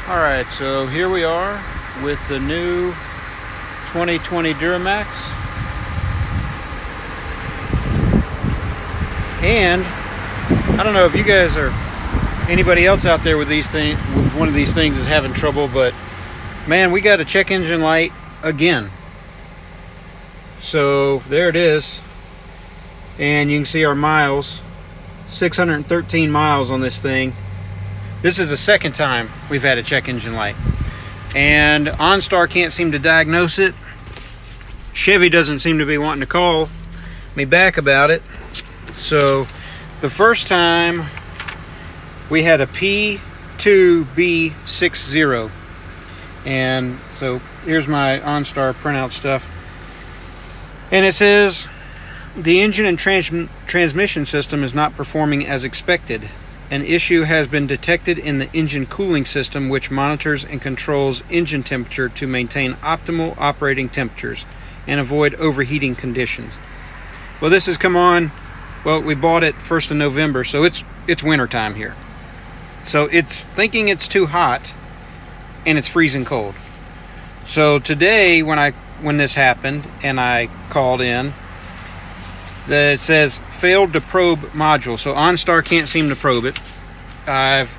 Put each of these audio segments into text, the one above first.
Alright, so here we are with the new 2020 Duramax. And I don't know if you guys or anybody else out there with one of these things is having trouble, but man, we got a check engine light again. So there it is. And you can see our miles, 613 miles on this thing. This is the second time we've had a check engine light. And OnStar can't seem to diagnose it. Chevy doesn't seem to be wanting to call me back about it. So the first time we had a P2B60. And so here's my OnStar printout stuff. And it says, the engine and transmission system is not performing as expected. An issue has been detected in the engine cooling system, which monitors and controls engine temperature to maintain optimal operating temperatures and avoid overheating conditions. Well, this has come on, well, we bought it 1st of November, so it's winter time here. So it's thinking it's too hot and it's freezing cold. So today when this happened and I called in, it says failed to probe module. So OnStar can't seem to probe it. I've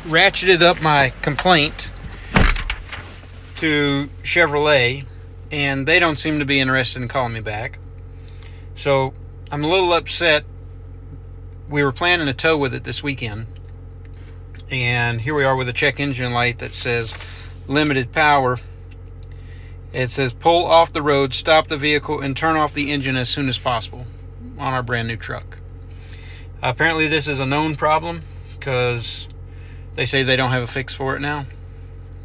ratcheted up my complaint to Chevrolet and they don't seem to be interested in calling me back. So I'm a little upset. We were planning a tow with it this weekend, and here we are with a check engine light that says limited power. It says pull off the road, stop the vehicle, and turn off the engine as soon as possible on our brand new truck. Apparently this is a known problem because they say they don't have a fix for it now.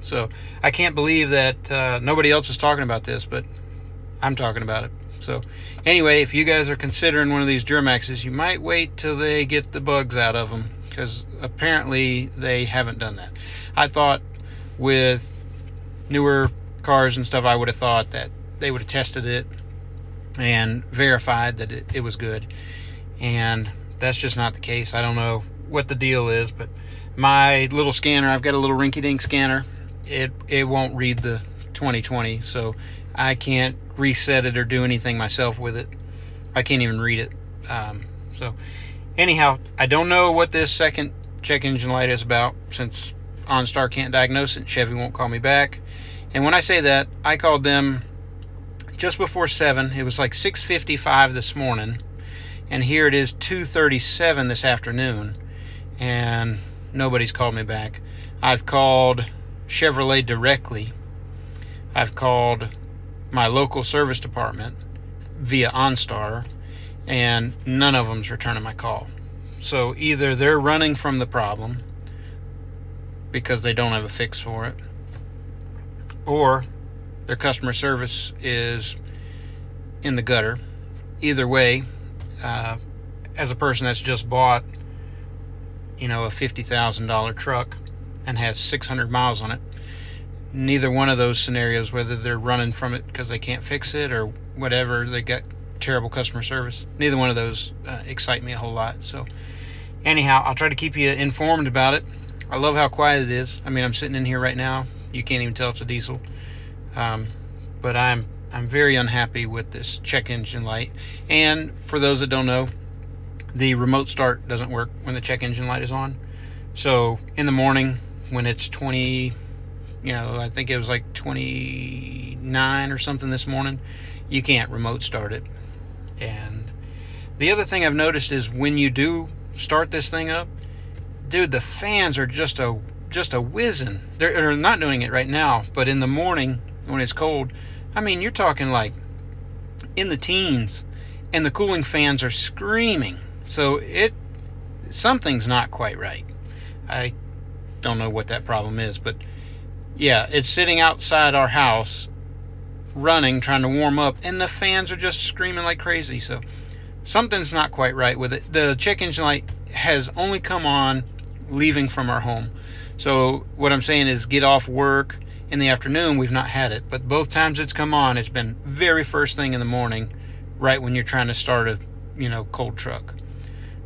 So I can't believe that nobody else is talking about this, but I'm talking about it. So anyway, if you guys are considering one of these Duramaxes, you might wait till they get the bugs out of them, because apparently they haven't done that. I thought with newer cars and stuff, I would have thought that they would have tested it and verified that it was good, and that's just not the case. I don't know what the deal is, but my little scanner, I've got a little rinky-dink scanner, it won't read the 2020, so I can't reset it or do anything myself with it. I can't even read it. So anyhow, I don't know what this second check engine light is about, since OnStar can't diagnose it and Chevy won't call me back. And when I say that, I called them just before 7. It was like 6:55 this morning, and here it is 2:37 this afternoon, and nobody's called me back. I've called Chevrolet directly. I've called my local service department via OnStar, and none of them's returning my call. So either they're running from the problem because they don't have a fix for it, or their customer service is in the gutter. Either way, as a person that's just bought, a $50,000 truck and has 600 miles on it, neither one of those scenarios, whether they're running from it because they can't fix it or whatever, they got terrible customer service, neither one of those excite me a whole lot. So anyhow, I'll try to keep you informed about it. I love how quiet it is. I mean, I'm sitting in here right now. You can't even tell it's a diesel. But I'm very unhappy with this check engine light. And for those that don't know, the remote start doesn't work when the check engine light is on. So in the morning when it's 20, I think it was like 29 or something this morning, you can't remote start it. And the other thing I've noticed is when you do start this thing up, dude, the fans are just a whizzing. They're not doing it right now, but in the morning when it's cold, I mean, you're talking like in the teens, and the cooling fans are screaming. So something's not quite right. I don't know what that problem is, but yeah, it's sitting outside our house running, trying to warm up, and the fans are just screaming like crazy. So something's not quite right with it. The check engine light has only come on leaving from our home. So what I'm saying is, get off work in the afternoon, we've not had it, but both times it's come on, it's been very first thing in the morning, right when you're trying to start a cold truck.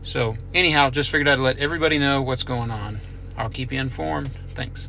So anyhow, just figured I'd let everybody know what's going on. I'll keep you informed. Thanks.